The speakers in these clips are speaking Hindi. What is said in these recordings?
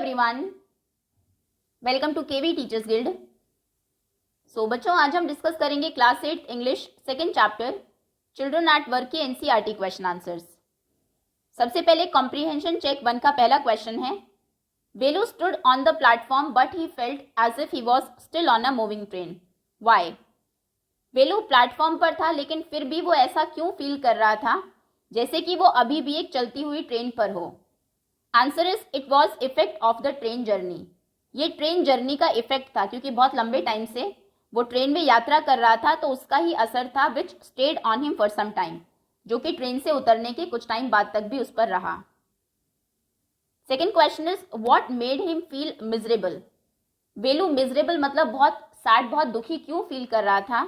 Everyone, welcome to KV teachers guild. So बच्चों, आज हम डिस्कस करेंगे class 8 English second chapter children at work के एनसीईआरटी क्वेश्चन आंसर्स। सबसे पहले कॉम्प्रीहेंशन चेक 1 का पहला क्वेश्चन है, Velu stood on the platform but he felt as if he was still on a moving train. Why? Velu platform पर था लेकिन फिर भी वो ऐसा क्यों फील कर रहा था जैसे कि वो अभी भी एक चलती हुई ट्रेन पर हो। Answer is it was effect of the train journey. ये ट्रेन जर्नी का इफेक्ट था क्योंकि बहुत लंबे टाइम से वो ट्रेन में यात्रा कर रहा था, तो उसका ही असर था which stayed on him for some time, जो कि ट्रेन से उतरने के कुछ टाइम बाद तक भी उस पर रहा। Second question is what made him feel miserable. Velu miserable मतलब बहुत सैड, बहुत दुखी क्यों फील कर रहा था।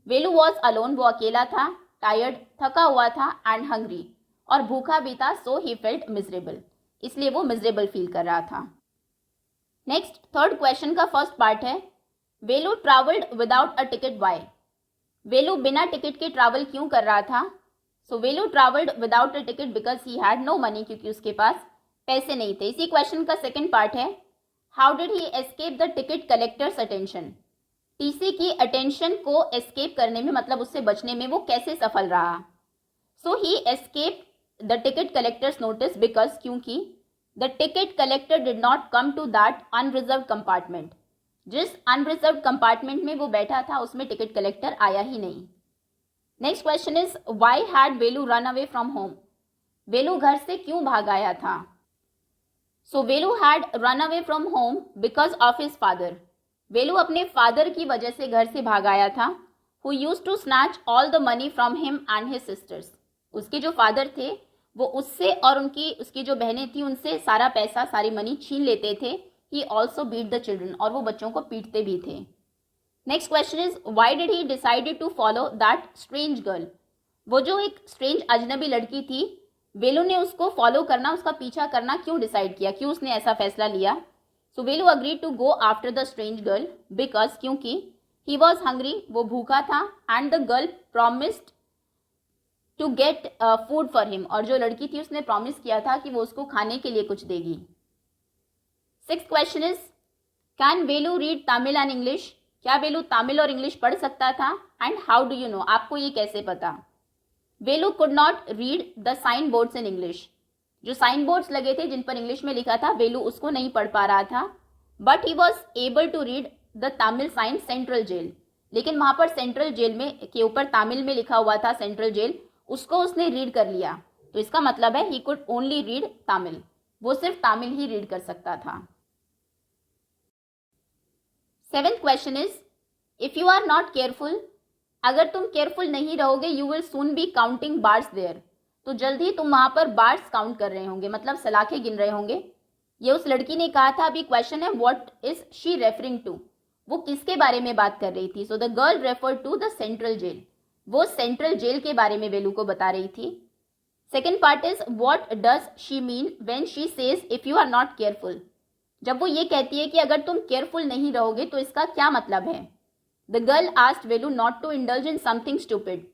वेलू वॉज अलोन, वो अकेला था, टायर्ड, थका हुआ था, एंड हंग्री, और भूखा भी था, सो ही फेल्ट मिजरेबल, इसलिए वो मिजरेबल फील कर रहा था। नेक्स्ट थर्ड क्वेश्चन का फर्स्ट पार्ट है, Velu travelled without a ticket why. Velu बिना टिकट के ट्रैवल क्यों कर रहा था। So Velu travelled without a ticket because he had no money, क्योंकि उसके पास पैसे नहीं थे। इसी क्वेश्चन का सेकंड पार्ट है, how did he escape the ticket collector's attention. TC की अटेंशन को एस्केप करने में, मतलब उससे बचने में वो कैसे सफल रहा। So he escape the ticket collector's notice because, क्योंकि the ticket collector did not come to that unreserve compartment. जिस अनरिजर्व कंपार्टमेंट में वो बैठा था उसमें टिकट कलेक्टर आया ही नहीं। Next question is why had Velu run away from home. Velu घर से क्यों भाग आया था। So Velu had run away from home because of his father. Velu अपने फादर की वजह से घर से भाग आया था, who used to snatch all the money from him and his sisters. उसके जो फादर थे वो उससे और उसकी जो बहनें थी उनसे सारा पैसा, सारी मनी छीन लेते थे। He also beat the children, और वो बच्चों को पीटते भी थे। Next question is why did he decided to follow that strange girl. वो जो एक स्ट्रेंज अजनबी लड़की थी, वेलू ने उसको फॉलो करना, उसका पीछा करना क्यों डिसाइड किया, क्यों उसने ऐसा फैसला लिया। So Velu agreed to go after the strange girl because, क्योंकि ही वॉज हंग्री, वो भूखा था, and the girl promised to get food for him, और जो लड़की थी उसने प्रॉमिस किया था कि वो उसको खाने के लिए कुछ देगी। Sixth question is can Velu read Tamil and English. क्या वेलू तमिल और इंग्लिश पढ़ सकता था, and how do you know, आपको ये कैसे पता। Velu could not read the sign boards in English. जो साइन बोर्ड्स लगे थे जिन पर इंग्लिश में लिखा था, वेलू उसको नहीं पढ़ पा रहा था। But he was able to read the Tamil sign central jail. लेकिन वहां पर सेंट्रल जेल में के ऊपर तमिल में लिखा हुआ था सेंट्रल जेल, उसको उसने रीड कर लिया। तो इसका मतलब है he could only read Tamil, वो सिर्फ तमिल ही रीड कर सकता था। Seventh question is if you are not careful. अगर तुम केयरफुल नहीं रहोगे, you will soon be counting bars there. तो जल्द ही तुम वहां पर बार्स काउंट कर रहे होंगे, मतलब सलाखें गिन रहे होंगे। ये उस लड़की ने कहा था। अभी क्वेश्चन है what is she referring to, वो किसके बारे में बात कर रही थी। So the girl refer to the central jail, वो सेंट्रल जेल के बारे में वेलू को बता रही थी। Second part is what does she mean when she says if you are not careful. जब वो ये कहती है कि अगर तुम केयरफुल नहीं रहोगे तो इसका क्या मतलब है। The girl asked Velu not to indulge in something stupid.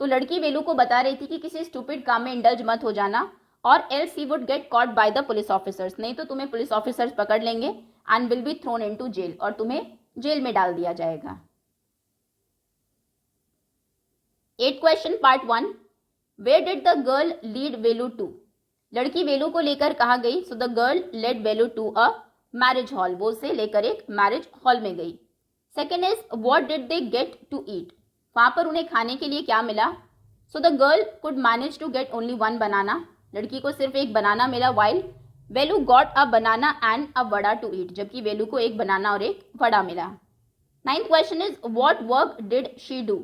तो लड़की वेलू को बता रही थी कि किसी स्टूपिड काम में इंडल्ज मत हो जाना, और else he would get caught by the police officers, नहीं तो तुम्हें पुलिस ऑफिसर्स पकड़ लेंगे and will be thrown into jail, और तुम्हें जेल में डाल दिया जाएगा। 8 question part 1, where did the girl lead Velu to. लड़की वेलू को लेकर कहाँ गई। So the girl led Velu to a marriage hall, वो उसे लेकर एक मैरिज हॉल में गई। Second is what did they get to eat, वहां पर उन्हें खाने के लिए क्या मिला। So the girl could manage to get only 1 banana, लड़की को सिर्फ एक बनाना मिला, while Velu got a banana and a vada to eat, जबकि वेलू को एक बनाना और एक वड़ा मिला। 9th question is what work did she do,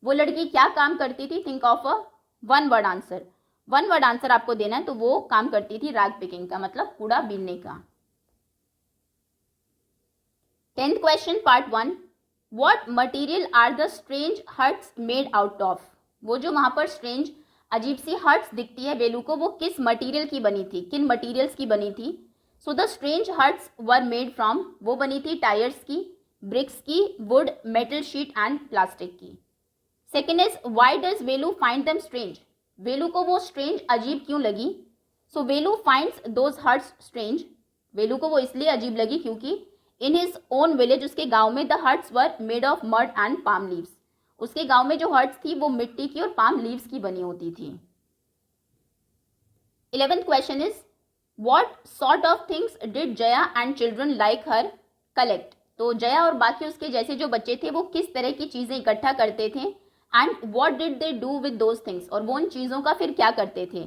वो लड़की क्या काम करती थी। Think of a 1 word answer, 1 word answer आपको देना है। तो वो काम करती थी रैग पिकिंग का, मतलब कूड़ा बीनने का। 10th question part 1, what material are the strange huts made out of. वो जो वहां पर स्ट्रेंज अजीब सी हट्स दिखती है वेलू को, वो किस मटेरियल की बनी थी, किन मटेरियल्स की बनी थी। So the strange huts were made from, वो बनी थी टायर्स की, ब्रिक्स की, wood, metal sheet and plastic की। Second is why does Velu find them strange, Velu को वो स्ट्रेंज अजीब क्यों लगी। So Velu finds those huts strange Velu को वो इसलिए अजीब लगी क्योंकि इन हिज ओन विलेज, उसके गांव में, the huts were made of mud and palm leaves, उसके गांव में जो हट्स थी वो मिट्टी की और पाम लीव्स की बनी होती थी। 11th question is what sort of things did Jaya and children like her collect. तो जया और बाकी उसके जैसे जो बच्चे थे वो किस तरह की चीजें इकट्ठा करते थे, and what did they do with those things, और वो उन चीजों का फिर क्या करते थे।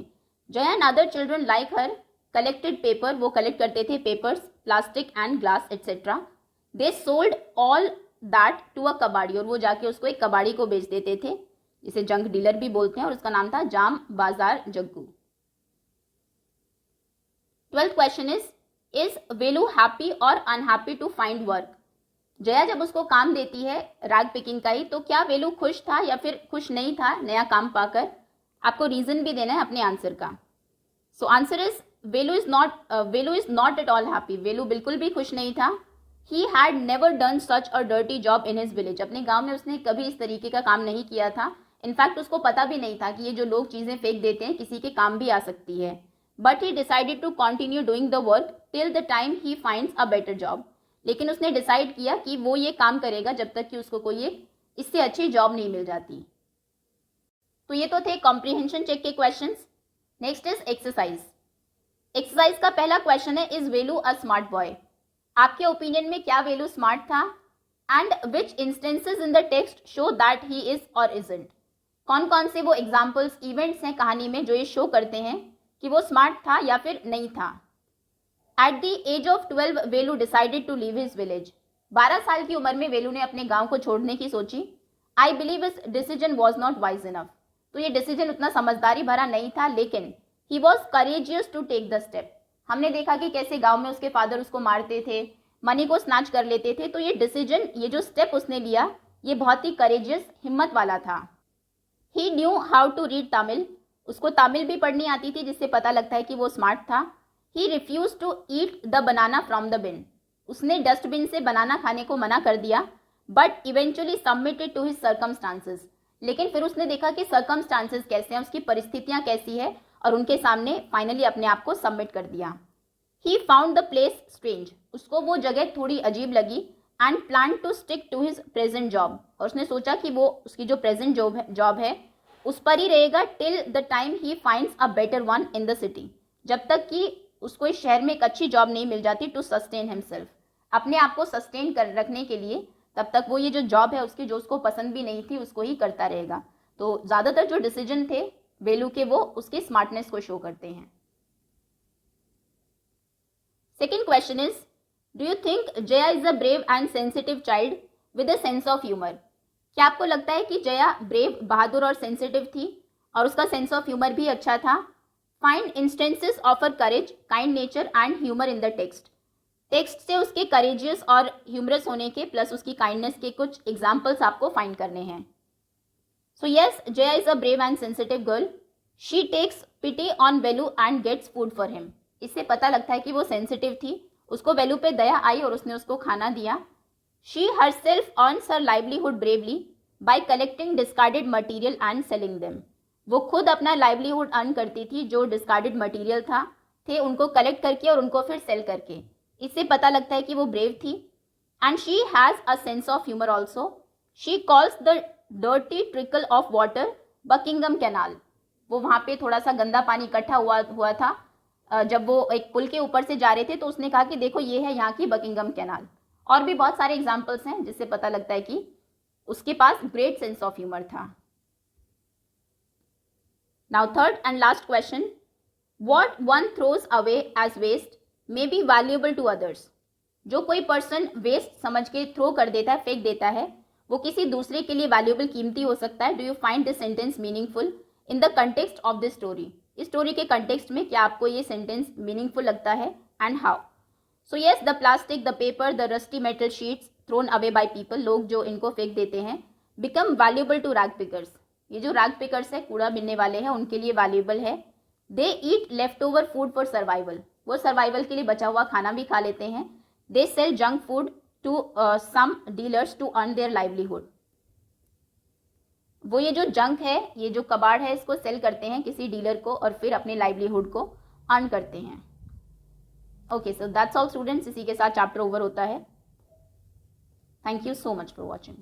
Jaya and other children like her collected paper, वो कलेक्ट करते थे papers, plastic and glass etcetera. They sold all that to a kabadi, और वो जाके उसको एक कबाड़ी को बेच देते थे, जिसे जंक डीलर भी बोलते हैं, और उसका नाम था Jam Bazaar Jaggu. 12th question is Velu happy और unhappy to find work. Jaya जब उसको काम देती है रैग पिकिंग का ही, तो क्या वेलू खुश था या फिर खुश नहीं था नया काम पाकर। आपको रीजन भी देना है अपने आंसर का। So answer is Velu is not at all happy. Velu बिल्कुल भी खुश नहीं था। He had never done such a dirty job in his village. अपने गांव में उसने कभी इस तरीके का काम नहीं किया था। इनफैक्ट उसको पता भी नहीं था कि ये जो लोग चीजें फेंक देते हैं किसी के काम भी आ सकती है। But he decided to continue doing the work till the time he finds a better job. लेकिन उसने डिसाइड किया कि वो ये काम करेगा जब तक कि उसको कोई एक इससे अच्छी जॉब नहीं मिल जाती। तो ये तो थे कॉम्प्रिहेंशन चेक के questions. Next is exercise. Exercise का पहला क्वेश्चन है, is Velu a smart boy. आपके ओपिनियन में क्या वेलू स्मार्ट था, and which instances in the text show that he is और इजंट। कौन कौन से वो एग्जाम्पल्स, इवेंट्स हैं कहानी में जो ये शो करते हैं कि वो स्मार्ट था या फिर नहीं था। At the age of 12 Velu decided to leave his village. 12 साल की उम्र में वेलू ने अपने गांव को छोड़ने की सोची। I believe his decision was not wise enough. तो ये डिसीजन उतना समझदारी भरा नहीं था, लेकिन he was courageous to take the step. हमने देखा कि कैसे गांव में उसके फादर उसको मारते थे, मनी को स्नैच कर लेते थे, तो ये डिसीजन, ये जो स्टेप उसने लिया, ये बहुत ही करेजियस, हिम्मत वाला था। He knew how to read Tamil. उसको तमिल भी पढ़नी आती थी, जिससे पता लगता है कि वो स्मार्ट था। He refuse to eat the banana from the bin. उसने डस्टबिन से बनाना खाने को मना कर दिया, but eventually submitted to his circumstances. लेकिन फिर उसने देखा कि सर्कमस्टांसेस कैसे हैं, उसकी परिस्थितियां कैसी है, और उनके सामने फाइनली अपने आप को सबमिट कर दिया। He found the place strange. उसको वो जगह थोड़ी अजीब लगी, and plan to stick to his present job. और उसने सोचा कि वो उसकी जो प्रेजेंट जॉब है उस पर ही रहेगा till the time he finds a better one in the city. जब तक कि उसको इस शहर में एक अच्छी जॉब नहीं मिल जाती, टू सस्टेन हिमसेल्फ, अपने आप को सस्टेन कर रखने के लिए, तब तक वो ये जो जॉब है उसकी, जो उसको पसंद भी नहीं थी, उसको ही करता रहेगा। तो ज्यादातर जो डिसीजन थे वेलू के, वो उसके स्मार्टनेस को शो करते हैं। Second question is, do you think Jaya is a brave and sensitive child with a sense of humour. क्या आपको लगता है कि जया ब्रेव, बहादुर और सेंसिटिव थी, और उसका सेंस ऑफ ह्यूमर भी अच्छा था। Find instances of her courage, kind nature and humour in the text. Text से उसके करेजियस और ह्यूमरस होने के प्लस उसकी काइंडनेस के कुछ एग्जाम्पल्स आपको फाइंड करने हैं। So yes, Jaya is a brave and sensitive girl. She takes pity on Velu and gets food for him. इससे पता लगता है कि वो सेंसिटिव थी, उसको वेलू पे दया आई और उसने उसको खाना दिया। She herself earns her livelihood bravely by collecting discarded material and selling them. वो खुद अपना livelihood earn करती थी, जो discarded material थे उनको कलेक्ट करके और उनको फिर सेल करके। इससे पता लगता है कि वो ब्रेव थी। And she has a sense of humor also. She calls the dirty trickle of water Buckingham Canal. वो वहाँ पे थोड़ा सा गंदा पानी इकट्ठा हुआ था जब वो एक पुल के ऊपर से जा रहे थे, तो उसने कहा कि देखो ये है यहाँ की बकिंगम कैनाल। और भी बहुत सारे एग्जाम्पल्स हैं जिससे पता लगता है कि उसके पास ग्रेट सेंस ऑफ ह्यूमर था। Now third and last question, what one throws away as waste may be valuable to others. जो कोई पर्सन वेस्ट समझ के थ्रो कर देता है, फेंक देता है, वो किसी दूसरे के लिए वैल्यूएबल, कीमती हो सकता है। Do you find this sentence meaningful in the context of this story. इस स्टोरी के कंटेक्स्ट में क्या आपको ये सेंटेंस मीनिंगफुल लगता है, and how. So yes, the plastic, the paper, the rusty metal sheets thrown away by people, लोग जो इनको फेंक देते हैं, become valuable to rag pickers. ये जो रैग पिकर्स है, कूड़ा बिनने वाले हैं, उनके लिए वैल्यूएबल है। They eat leftover food for survival. वो सर्वाइवल के लिए बचा हुआ खाना भी खा लेते हैं। They sell junk food to some dealers to earn their livelihood. वो ये जो जंक है, ये जो कबाड़ है, इसको सेल करते हैं किसी डीलर को और फिर अपने लाइवलीहुड को अर्न करते हैं। Okay, so that's all students, इसी के साथ चैप्टर ओवर होता है. Thank you so much for watching.